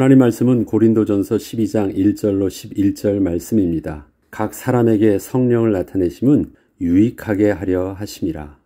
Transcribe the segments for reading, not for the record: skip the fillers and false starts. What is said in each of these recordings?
하나님 말씀은 고린도전서 12장 1절로 11절 말씀입니다. 각 사람에게 성령을 나타내심은 유익하게 하려 하심이라.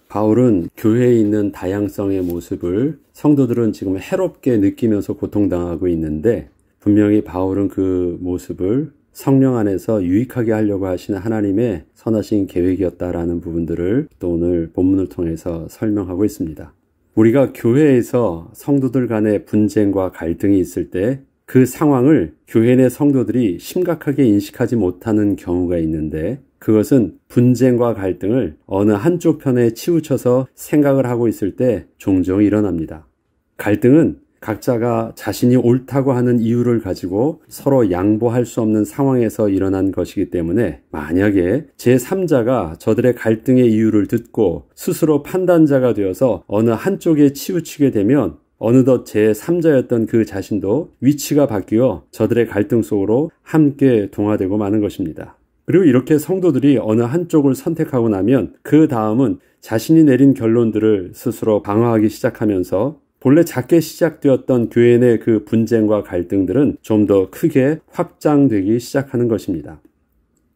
바울은 교회에 있는 다양성의 모습을 성도들은 지금 해롭게 느끼면서 고통당하고 있는데, 분명히 바울은 그 모습을 성령 안에서 유익하게 하려고 하시는 하나님의 선하신 계획이었다라는 부분들을 또 오늘 본문을 통해서 설명하고 있습니다. 우리가 교회에서 성도들 간의 분쟁과 갈등이 있을 때 그 상황을 교회 내 성도들이 심각하게 인식하지 못하는 경우가 있는데, 그것은 분쟁과 갈등을 어느 한쪽 편에 치우쳐서 생각을 하고 있을 때 종종 일어납니다. 갈등은 각자가 자신이 옳다고 하는 이유를 가지고 서로 양보할 수 없는 상황에서 일어난 것이기 때문에, 만약에 제3자가 저들의 갈등의 이유를 듣고 스스로 판단자가 되어서 어느 한쪽에 치우치게 되면 어느덧 제3자였던 그 자신도 위치가 바뀌어 저들의 갈등 속으로 함께 동화되고 마는 것입니다. 그리고 이렇게 성도들이 어느 한쪽을 선택하고 나면 그 다음은 자신이 내린 결론들을 스스로 방어하기 시작하면서 본래 작게 시작되었던 교회 내 그 분쟁과 갈등들은 좀 더 크게 확장되기 시작하는 것입니다.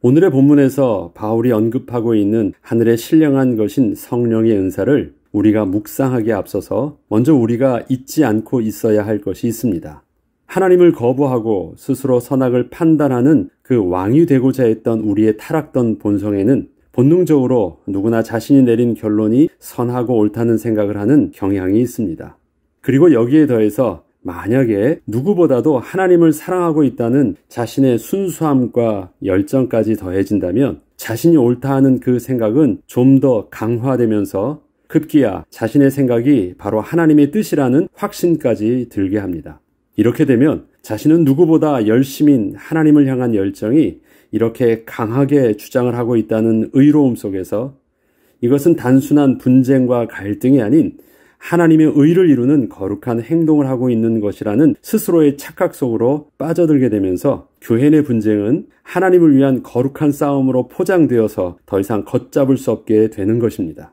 오늘의 본문에서 바울이 언급하고 있는 하늘의 신령한 것인 성령의 은사를 우리가 묵상하기에 앞서서 먼저 우리가 잊지 않고 있어야 할 것이 있습니다. 하나님을 거부하고 스스로 선악을 판단하는 그 왕이 되고자 했던 우리의 타락된 본성에는 본능적으로 누구나 자신이 내린 결론이 선하고 옳다는 생각을 하는 경향이 있습니다. 그리고 여기에 더해서 만약에 누구보다도 하나님을 사랑하고 있다는 자신의 순수함과 열정까지 더해진다면 자신이 옳다 하는 그 생각은 좀 더 강화되면서 급기야 자신의 생각이 바로 하나님의 뜻이라는 확신까지 들게 합니다. 이렇게 되면 자신은 누구보다 열심인 하나님을 향한 열정이 이렇게 강하게 주장을 하고 있다는 의로움 속에서 이것은 단순한 분쟁과 갈등이 아닌 하나님의 의를 이루는 거룩한 행동을 하고 있는 것이라는 스스로의 착각 속으로 빠져들게 되면서 교회 내 분쟁은 하나님을 위한 거룩한 싸움으로 포장되어서 더 이상 걷잡을 수 없게 되는 것입니다.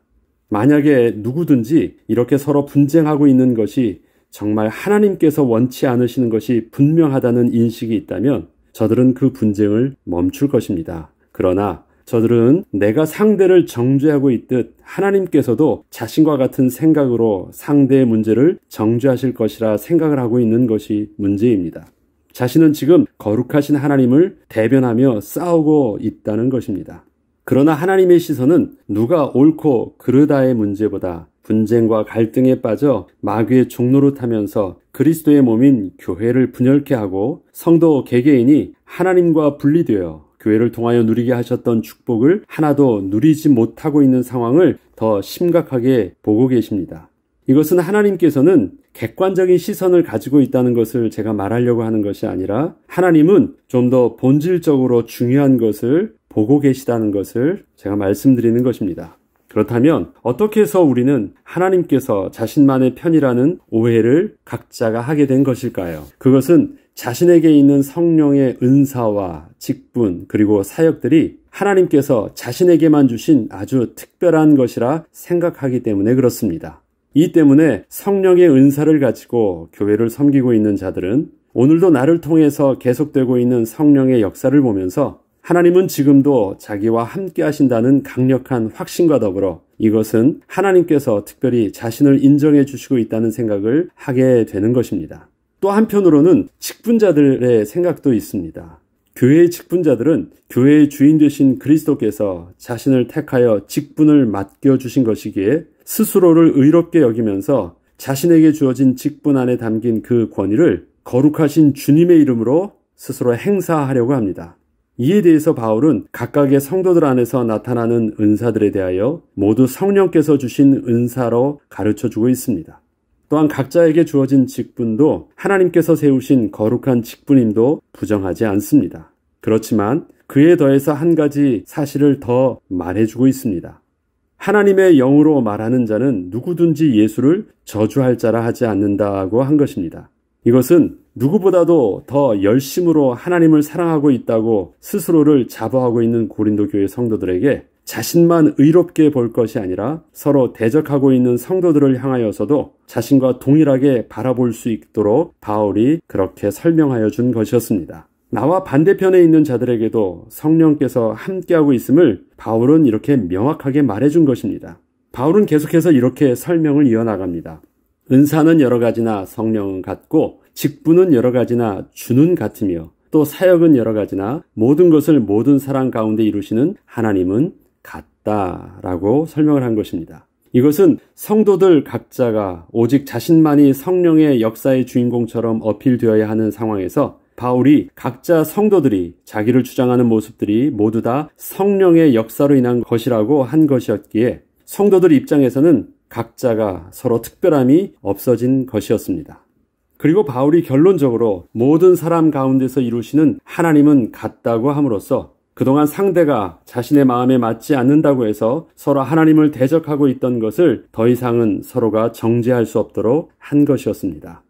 만약에 누구든지 이렇게 서로 분쟁하고 있는 것이 정말 하나님께서 원치 않으시는 것이 분명하다는 인식이 있다면 저들은 그 분쟁을 멈출 것입니다. 그러나 저들은 내가 상대를 정죄하고 있듯 하나님께서도 자신과 같은 생각으로 상대의 문제를 정죄하실 것이라 생각을 하고 있는 것이 문제입니다. 자신은 지금 거룩하신 하나님을 대변하며 싸우고 있다는 것입니다. 그러나 하나님의 시선은 누가 옳고 그르다의 문제보다 분쟁과 갈등에 빠져 마귀의 종로로 타면서 그리스도의 몸인 교회를 분열케 하고 성도 개개인이 하나님과 분리되어 교회를 통하여 누리게 하셨던 축복을 하나도 누리지 못하고 있는 상황을 더 심각하게 보고 계십니다. 이것은 하나님께서는 객관적인 시선을 가지고 있다는 것을 제가 말하려고 하는 것이 아니라, 하나님은 좀 더 본질적으로 중요한 것을 보고 계시다는 것을 제가 말씀드리는 것입니다. 그렇다면 어떻게 해서 우리는 하나님께서 자신만의 편이라는 오해를 각자가 하게 된 것일까요? 그것은 자신에게 있는 성령의 은사와 직분 그리고 사역들이 하나님께서 자신에게만 주신 아주 특별한 것이라 생각하기 때문에 그렇습니다. 이 때문에 성령의 은사를 가지고 교회를 섬기고 있는 자들은 오늘도 나를 통해서 계속되고 있는 성령의 역사를 보면서 하나님은 지금도 자기와 함께 하신다는 강력한 확신과 더불어 이것은 하나님께서 특별히 자신을 인정해 주시고 있다는 생각을 하게 되는 것입니다. 또 한편으로는 직분자들의 생각도 있습니다. 교회의 직분자들은 교회의 주인 되신 그리스도께서 자신을 택하여 직분을 맡겨주신 것이기에 스스로를 의롭게 여기면서 자신에게 주어진 직분 안에 담긴 그 권위를 거룩하신 주님의 이름으로 스스로 행사하려고 합니다. 이에 대해서 바울은 각각의 성도들 안에서 나타나는 은사들에 대하여 모두 성령께서 주신 은사로 가르쳐주고 있습니다. 또한 각자에게 주어진 직분도 하나님께서 세우신 거룩한 직분임도 부정하지 않습니다. 그렇지만 그에 더해서 한 가지 사실을 더 말해주고 있습니다. 하나님의 영으로 말하는 자는 누구든지 예수를 저주할 자라 하지 않는다고 한 것입니다. 이것은 누구보다도 더 열심으로 하나님을 사랑하고 있다고 스스로를 자부하고 있는 고린도 교회 성도들에게 자신만 의롭게 볼 것이 아니라 서로 대적하고 있는 성도들을 향하여서도 자신과 동일하게 바라볼 수 있도록 바울이 그렇게 설명하여 준 것이었습니다. 나와 반대편에 있는 자들에게도 성령께서 함께하고 있음을 바울은 이렇게 명확하게 말해준 것입니다. 바울은 계속해서 이렇게 설명을 이어나갑니다. 은사는 여러 가지나 성령은 같고 직분은 여러 가지나 주는 같으며 또 사역은 여러 가지나 모든 것을 모든 사람 가운데 이루시는 하나님은 같다라고 설명을 한 것입니다. 이것은 성도들 각자가 오직 자신만이 성령의 역사의 주인공처럼 어필되어야 하는 상황에서 바울이 각자 성도들이 자기를 주장하는 모습들이 모두 다 성령의 역사로 인한 것이라고 한 것이었기에 성도들 입장에서는 각자가 서로 특별함이 없어진 것이었습니다. 그리고 바울이 결론적으로 모든 사람 가운데서 이루시는 하나님은 같다고 함으로써 그동안 상대가 자신의 마음에 맞지 않는다고 해서 서로 하나님을 대적하고 있던 것을 더 이상은 서로가 정죄할 수 없도록 한 것이었습니다.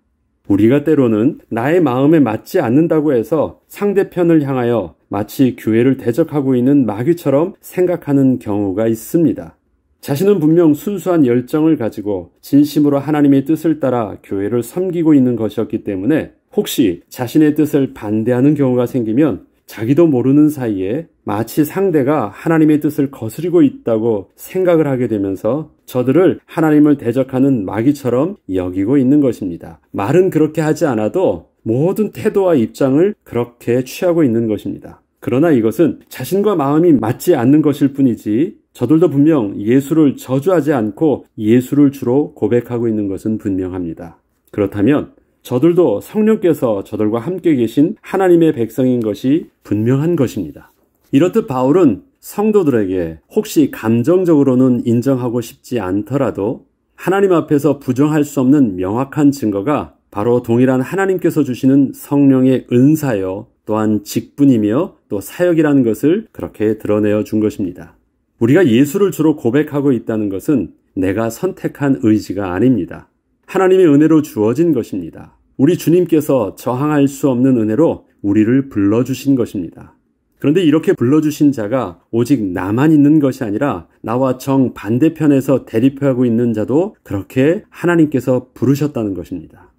우리가 때로는 나의 마음에 맞지 않는다고 해서 상대편을 향하여 마치 교회를 대적하고 있는 마귀처럼 생각하는 경우가 있습니다. 자신은 분명 순수한 열정을 가지고 진심으로 하나님의 뜻을 따라 교회를 섬기고 있는 것이었기 때문에 혹시 자신의 뜻을 반대하는 경우가 생기면 자기도 모르는 사이에 마치 상대가 하나님의 뜻을 거스리고 있다고 생각을 하게 되면서 저들을 하나님을 대적하는 마귀처럼 여기고 있는 것입니다. 말은 그렇게 하지 않아도 모든 태도와 입장을 그렇게 취하고 있는 것입니다. 그러나 이것은 자신과 마음이 맞지 않는 것일 뿐이지 저들도 분명 예수를 저주하지 않고 예수를 주로 고백하고 있는 것은 분명합니다. 그렇다면 저들도 성령께서 저들과 함께 계신 하나님의 백성인 것이 분명한 것입니다. 이렇듯 바울은 성도들에게 혹시 감정적으로는 인정하고 싶지 않더라도 하나님 앞에서 부정할 수 없는 명확한 증거가 바로 동일한 하나님께서 주시는 성령의 은사요 또한 직분이며 또 사역이라는 것을 그렇게 드러내어 준 것입니다. 우리가 예수를 주로 고백하고 있다는 것은 내가 선택한 의지가 아닙니다. 하나님의 은혜로 주어진 것입니다. 우리 주님께서 저항할 수 없는 은혜로 우리를 불러주신 것입니다. 그런데 이렇게 불러주신 자가 오직 나만 있는 것이 아니라 나와 정반대편에서 대립하고 있는 자도 그렇게 하나님께서 부르셨다는 것입니다.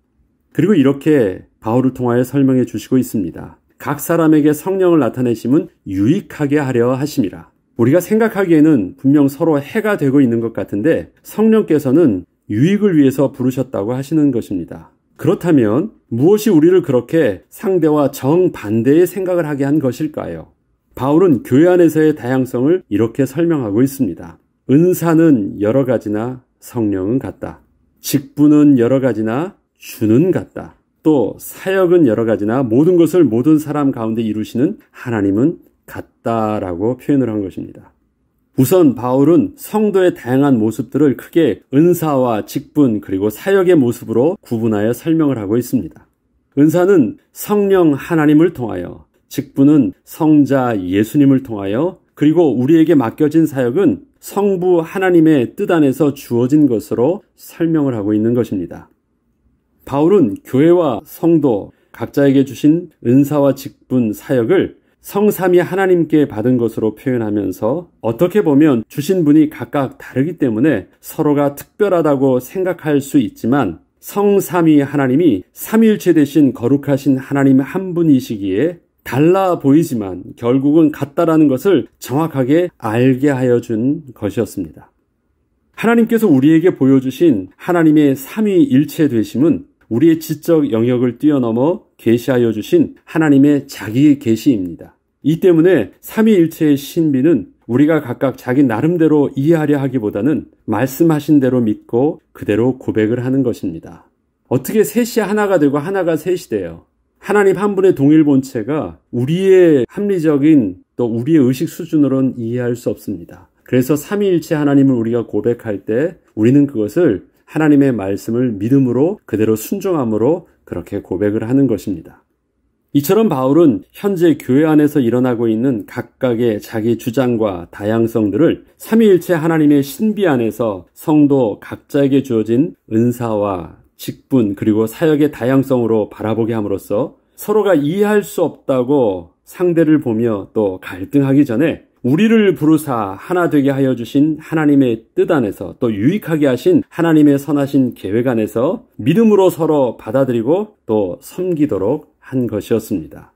그리고 이렇게 바울을 통하여 설명해 주시고 있습니다. 각 사람에게 성령을 나타내심은 유익하게 하려 하심이라. 우리가 생각하기에는 분명 서로 해가 되고 있는 것 같은데 성령께서는 유익을 위해서 부르셨다고 하시는 것입니다. 그렇다면 무엇이 우리를 그렇게 상대와 정반대의 생각을 하게 한 것일까요? 바울은 교회 안에서의 다양성을 이렇게 설명하고 있습니다. 은사는 여러 가지나 성령은 같다. 직분은 여러 가지나 주는 같다. 또 사역은 여러 가지나 모든 것을 모든 사람 가운데 이루시는 하나님은 같다라고 표현을 한 것입니다. 우선 바울은 성도의 다양한 모습들을 크게 은사와 직분 그리고 사역의 모습으로 구분하여 설명을 하고 있습니다. 은사는 성령 하나님을 통하여, 직분은 성자 예수님을 통하여, 그리고 우리에게 맡겨진 사역은 성부 하나님의 뜻 안에서 주어진 것으로 설명을 하고 있는 것입니다. 바울은 교회와 성도 각자에게 주신 은사와 직분, 사역을 성삼위 하나님께 받은 것으로 표현하면서 어떻게 보면 주신 분이 각각 다르기 때문에 서로가 특별하다고 생각할 수 있지만 성삼위 하나님이 삼위일체 되신 거룩하신 하나님 한 분이시기에 달라 보이지만 결국은 같다라는 것을 정확하게 알게 하여 준 것이었습니다. 하나님께서 우리에게 보여주신 하나님의 삼위일체 되심은 우리의 지적 영역을 뛰어넘어 계시하여 주신 하나님의 자기 계시입니다. 이 때문에 삼위일체의 신비는 우리가 각각 자기 나름대로 이해하려 하기보다는 말씀하신 대로 믿고 그대로 고백을 하는 것입니다. 어떻게 셋이 하나가 되고 하나가 셋이 돼요? 하나님 한 분의 동일 본체가 우리의 합리적인 또 우리의 의식 수준으로는 이해할 수 없습니다. 그래서 삼위일체 하나님을 우리가 고백할 때 우리는 그것을 하나님의 말씀을 믿음으로 그대로 순종함으로 그렇게 고백을 하는 것입니다. 이처럼 바울은 현재 교회 안에서 일어나고 있는 각각의 자기 주장과 다양성들을 삼위일체 하나님의 신비 안에서 성도 각자에게 주어진 은사와 직분 그리고 사역의 다양성으로 바라보게 함으로써 서로가 이해할 수 없다고 상대를 보며 또 갈등하기 전에 우리를 부르사 하나 되게 하여 주신 하나님의 뜻 안에서 또 유익하게 하신 하나님의 선하신 계획 안에서 믿음으로 서로 받아들이고 또 섬기도록 한 것이었습니다.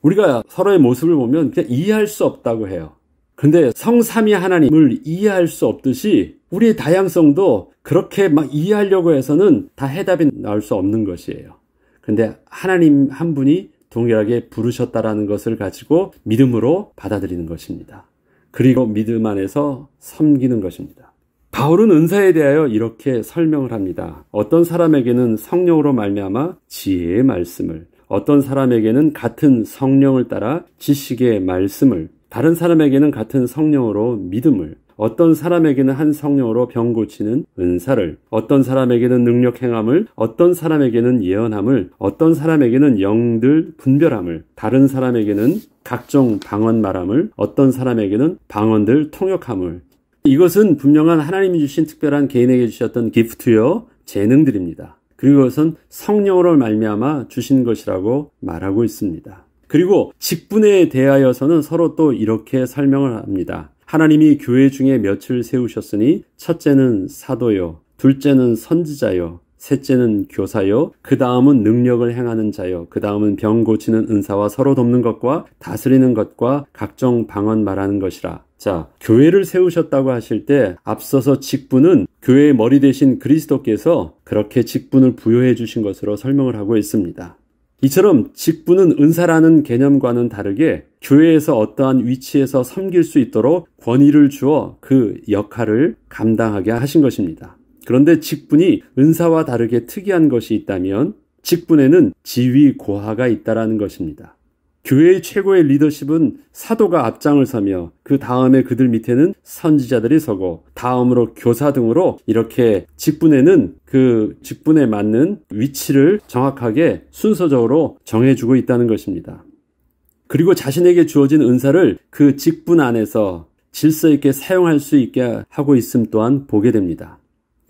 우리가 서로의 모습을 보면 그냥 이해할 수 없다고 해요. 근데 성삼위 하나님을 이해할 수 없듯이 우리의 다양성도 그렇게 막 이해하려고 해서는 다 해답이 나올 수 없는 것이에요. 근데 하나님 한 분이 동일하게 부르셨다라는 것을 가지고 믿음으로 받아들이는 것입니다. 그리고 믿음 안에서 섬기는 것입니다. 바울은 은사에 대하여 이렇게 설명을 합니다. 어떤 사람에게는 성령으로 말미암아 지혜의 말씀을, 어떤 사람에게는 같은 성령을 따라 지식의 말씀을, 다른 사람에게는 같은 성령으로 믿음을, 어떤 사람에게는 한 성령으로 병 고치는 은사를, 어떤 사람에게는 능력 행함을, 어떤 사람에게는 예언함을, 어떤 사람에게는 영들 분별함을, 다른 사람에게는 각종 방언 말함을, 어떤 사람에게는 방언들 통역함을. 이것은 분명한 하나님이 주신 특별한 개인에게 주셨던 기프트요, 재능들입니다. 그리고 그것은 성령으로 말미암아 주신 것이라고 말하고 있습니다. 그리고 직분에 대하여서는 서로 또 이렇게 설명을 합니다. 하나님이 교회 중에 몇을 세우셨으니 첫째는 사도요, 둘째는 선지자요, 셋째는 교사요, 그 다음은 능력을 행하는 자요, 그 다음은 병 고치는 은사와 서로 돕는 것과 다스리는 것과 각종 방언 말하는 것이라. 자, 교회를 세우셨다고 하실 때 앞서서 직분은 교회의 머리 되신 그리스도께서 그렇게 직분을 부여해 주신 것으로 설명을 하고 있습니다. 이처럼 직분은 은사라는 개념과는 다르게 교회에서 어떠한 위치에서 섬길 수 있도록 권위를 주어 그 역할을 감당하게 하신 것입니다. 그런데 직분이 은사와 다르게 특이한 것이 있다면 직분에는 지위 고하가 있다라는 것입니다. 교회의 최고의 리더십은 사도가 앞장을 서며 그 다음에 그들 밑에는 선지자들이 서고 다음으로 교사 등으로 이렇게 직분에는 그 직분에 맞는 위치를 정확하게 순서적으로 정해주고 있다는 것입니다. 그리고 자신에게 주어진 은사를 그 직분 안에서 질서 있게 사용할 수 있게 하고 있음 또한 보게 됩니다.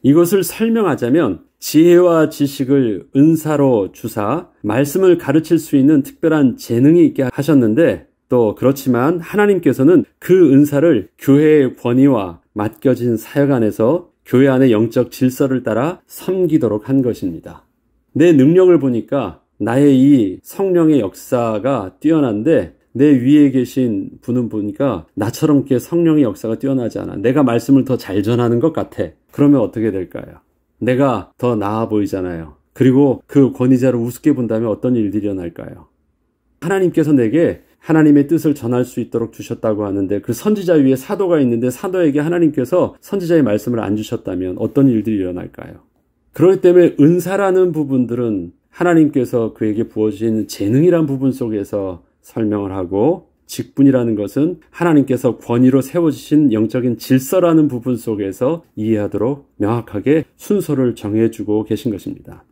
이것을 설명하자면 지혜와 지식을 은사로 주사 말씀을 가르칠 수 있는 특별한 재능이 있게 하셨는데 또 그렇지만 하나님께서는 그 은사를 교회의 권위와 맡겨진 사역 안에서 교회 안의 영적 질서를 따라 섬기도록 한 것입니다. 내 능력을 보니까 나의 이 성령의 역사가 뛰어난데 내 위에 계신 분은 보니까 나처럼 이렇게 성령의 역사가 뛰어나지 않아. 내가 말씀을 더 잘 전하는 것 같아. 그러면 어떻게 될까요? 내가 더 나아 보이잖아요. 그리고 그 권위자를 우습게 본다면 어떤 일들이 일어날까요? 하나님께서 내게 하나님의 뜻을 전할 수 있도록 주셨다고 하는데 그 선지자 위에 사도가 있는데 사도에게 하나님께서 선지자의 말씀을 안 주셨다면 어떤 일들이 일어날까요? 그렇기 때문에 은사라는 부분들은 하나님께서 그에게 부어주신 재능이란 부분 속에서 설명을 하고 직분이라는 것은 하나님께서 권위로 세워주신 영적인 질서라는 부분 속에서 이해하도록 명확하게 순서를 정해주고 계신 것입니다.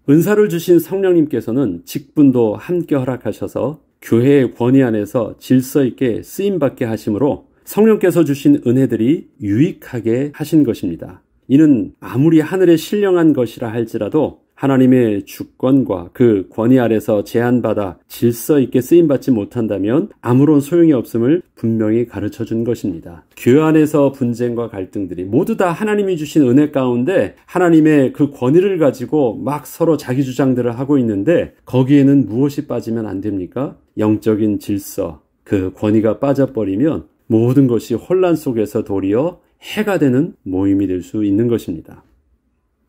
은사를 주신 성령님께서는 직분도 함께 허락하셔서 교회의 권위 안에서 질서 있게 쓰임받게 하심으로 성령께서 주신 은혜들이 유익하게 하신 것입니다. 이는 아무리 하늘에 신령한 것이라 할지라도 하나님의 주권과 그 권위 아래서 제한받아 질서 있게 쓰임받지 못한다면 아무런 소용이 없음을 분명히 가르쳐준 것입니다. 교회 안에서 분쟁과 갈등들이 모두 다 하나님이 주신 은혜 가운데 하나님의 그 권위를 가지고 막 서로 자기 주장들을 하고 있는데 거기에는 무엇이 빠지면 안 됩니까? 영적인 질서, 그 권위가 빠져버리면 모든 것이 혼란 속에서 도리어 해가 되는 모임이 될 수 있는 것입니다.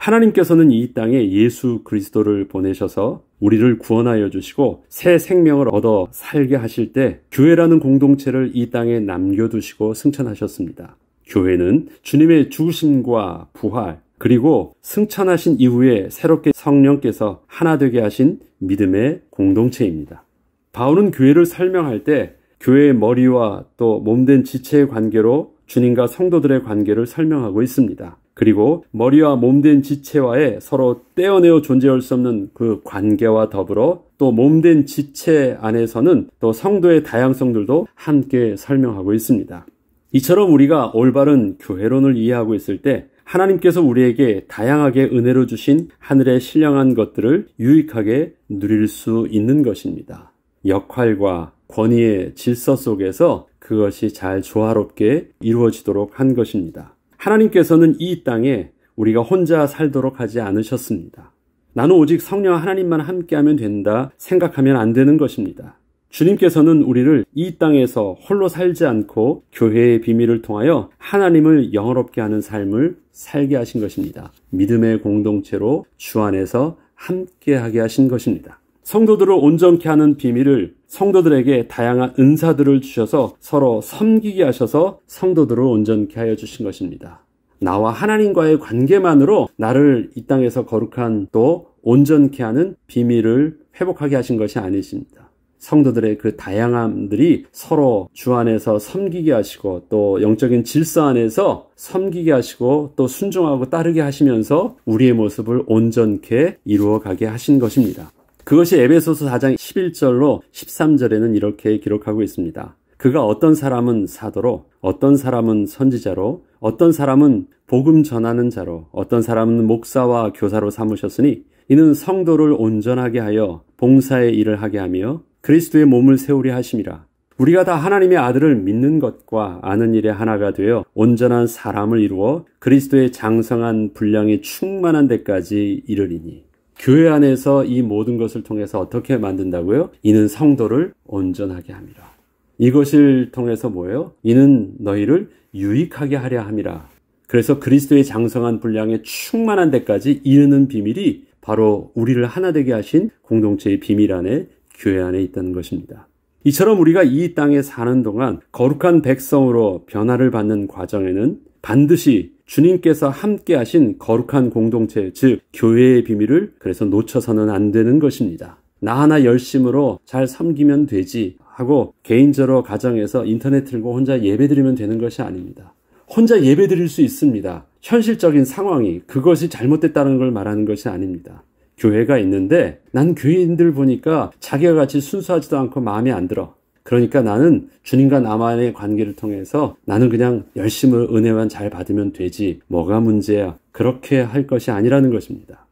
하나님께서는 이 땅에 예수 그리스도를 보내셔서 우리를 구원하여 주시고 새 생명을 얻어 살게 하실 때 교회라는 공동체를 이 땅에 남겨두시고 승천하셨습니다. 교회는 주님의 죽으심과 부활 그리고 승천하신 이후에 새롭게 성령께서 하나 되게 하신 믿음의 공동체입니다. 바울은 교회를 설명할 때 교회의 머리와 또 몸된 지체의 관계로 주님과 성도들의 관계를 설명하고 있습니다. 그리고 머리와 몸된 지체와의 서로 떼어내어 존재할 수 없는 그 관계와 더불어 또 몸된 지체 안에서는 또 성도의 다양성들도 함께 설명하고 있습니다. 이처럼 우리가 올바른 교회론을 이해하고 있을 때 하나님께서 우리에게 다양하게 은혜로 주신 하늘의 신령한 것들을 유익하게 누릴 수 있는 것입니다. 역할과 권위의 질서 속에서 그것이 잘 조화롭게 이루어지도록 한 것입니다. 하나님께서는 이 땅에 우리가 혼자 살도록 하지 않으셨습니다. 나는 오직 성령 하나님만 함께하면 된다 생각하면 안 되는 것입니다. 주님께서는 우리를 이 땅에서 홀로 살지 않고 교회의 비밀을 통하여 하나님을 영화롭게 하는 삶을 살게 하신 것입니다. 믿음의 공동체로 주 안에서 함께하게 하신 것입니다. 성도들을 온전케 하는 비밀을 성도들에게 다양한 은사들을 주셔서 서로 섬기게 하셔서 성도들을 온전케 하여 주신 것입니다. 나와 하나님과의 관계만으로 나를 이 땅에서 거룩한 또 온전케 하는 비밀을 회복하게 하신 것이 아니십니다. 성도들의 그 다양함들이 서로 주 안에서 섬기게 하시고 또 영적인 질서 안에서 섬기게 하시고 또 순종하고 따르게 하시면서 우리의 모습을 온전케 이루어가게 하신 것입니다. 그것이 에베소서 4장 11절로 13절에는 이렇게 기록하고 있습니다. 그가 어떤 사람은 사도로, 어떤 사람은 선지자로, 어떤 사람은 복음 전하는 자로, 어떤 사람은 목사와 교사로 삼으셨으니 이는 성도를 온전하게 하여 봉사의 일을 하게 하며 그리스도의 몸을 세우려 하심이라. 우리가 다 하나님의 아들을 믿는 것과 아는 일에 하나가 되어 온전한 사람을 이루어 그리스도의 장성한 분량이 충만한 데까지 이르리니. 교회 안에서 이 모든 것을 통해서 어떻게 만든다고요? 이는 성도를 온전하게 함이라. 이것을 통해서 뭐예요? 이는 너희를 유익하게 하려 함이라. 그래서 그리스도의 장성한 분량에 충만한 데까지 이르는 비밀이 바로 우리를 하나 되게 하신 공동체의 비밀 안에 교회 안에 있다는 것입니다. 이처럼 우리가 이 땅에 사는 동안 거룩한 백성으로 변화를 받는 과정에는 반드시 주님께서 함께 하신 거룩한 공동체, 즉 교회의 비밀을 그래서 놓쳐서는 안 되는 것입니다. 나 하나 열심으로 잘 섬기면 되지 하고 개인적으로 가정에서 인터넷 틀고 혼자 예배드리면 되는 것이 아닙니다. 혼자 예배드릴 수 있습니다. 현실적인 상황이 그것이 잘못됐다는 걸 말하는 것이 아닙니다. 교회가 있는데 난 교인들 보니까 자기가 같이 순수하지도 않고 마음에 안 들어. 그러니까 나는 주님과 나만의 관계를 통해서 나는 그냥 열심히 은혜만 잘 받으면 되지. 뭐가 문제야. 그렇게 할 것이 아니라는 것입니다.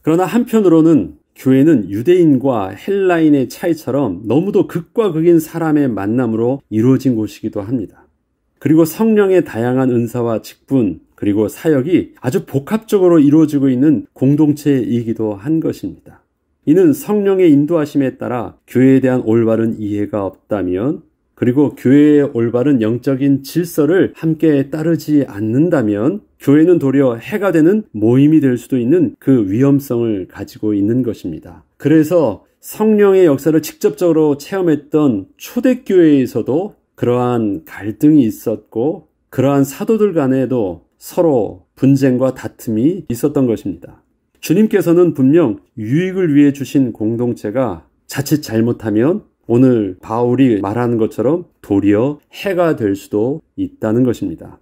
그러나 한편으로는 교회는 유대인과 헬라인의 차이처럼 너무도 극과 극인 사람의 만남으로 이루어진 곳이기도 합니다. 그리고 성령의 다양한 은사와 직분 그리고 사역이 아주 복합적으로 이루어지고 있는 공동체이기도 한 것입니다. 이는 성령의 인도하심에 따라 교회에 대한 올바른 이해가 없다면 그리고 교회의 올바른 영적인 질서를 함께 따르지 않는다면 교회는 도리어 해가 되는 모임이 될 수도 있는 그 위험성을 가지고 있는 것입니다. 그래서 성령의 역사를 직접적으로 체험했던 초대교회에서도 그러한 갈등이 있었고 그러한 사도들 간에도 서로 분쟁과 다툼이 있었던 것입니다. 주님께서는 분명 유익을 위해 주신 공동체가 자칫 잘못하면 오늘 바울이 말하는 것처럼 도리어 해가 될 수도 있다는 것입니다.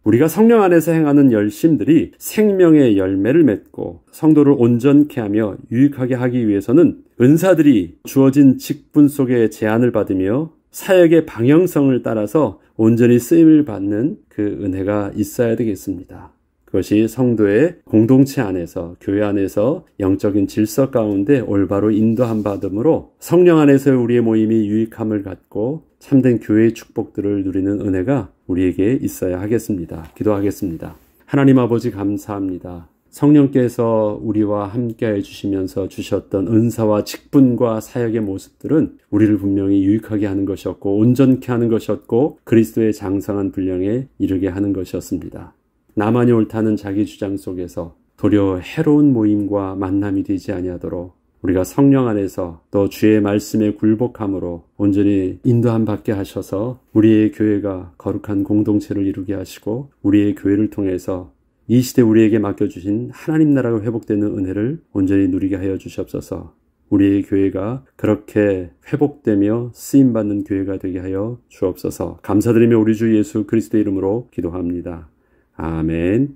우리가 성령 안에서 행하는 열심들이 생명의 열매를 맺고 성도를 온전케 하며 유익하게 하기 위해서는 은사들이 주어진 직분 속에 제한을 받으며 사역의 방향성을 따라서 온전히 쓰임을 받는 그 은혜가 있어야 되겠습니다. 그것이 성도의 공동체 안에서 교회 안에서 영적인 질서 가운데 올바로 인도함 받음으로 성령 안에서 우리의 모임이 유익함을 갖고 참된 교회의 축복들을 누리는 은혜가 우리에게 있어야 하겠습니다. 기도하겠습니다. 하나님 아버지 감사합니다. 성령께서 우리와 함께해 주시면서 주셨던 은사와 직분과 사역의 모습들은 우리를 분명히 유익하게 하는 것이었고 온전케 하는 것이었고 그리스도의 장성한 분량에 이르게 하는 것이었습니다. 나만이 옳다는 자기 주장 속에서 도리어 해로운 모임과 만남이 되지 아니하도록 우리가 성령 안에서 또 주의 말씀에 굴복함으로 온전히 인도함 받게 하셔서 우리의 교회가 거룩한 공동체를 이루게 하시고 우리의 교회를 통해서 이 시대 우리에게 맡겨주신 하나님 나라가 회복되는 은혜를 온전히 누리게 하여 주시옵소서. 우리의 교회가 그렇게 회복되며 쓰임받는 교회가 되게 하여 주옵소서. 감사드리며 우리 주 예수 그리스도의 이름으로 기도합니다. 아멘.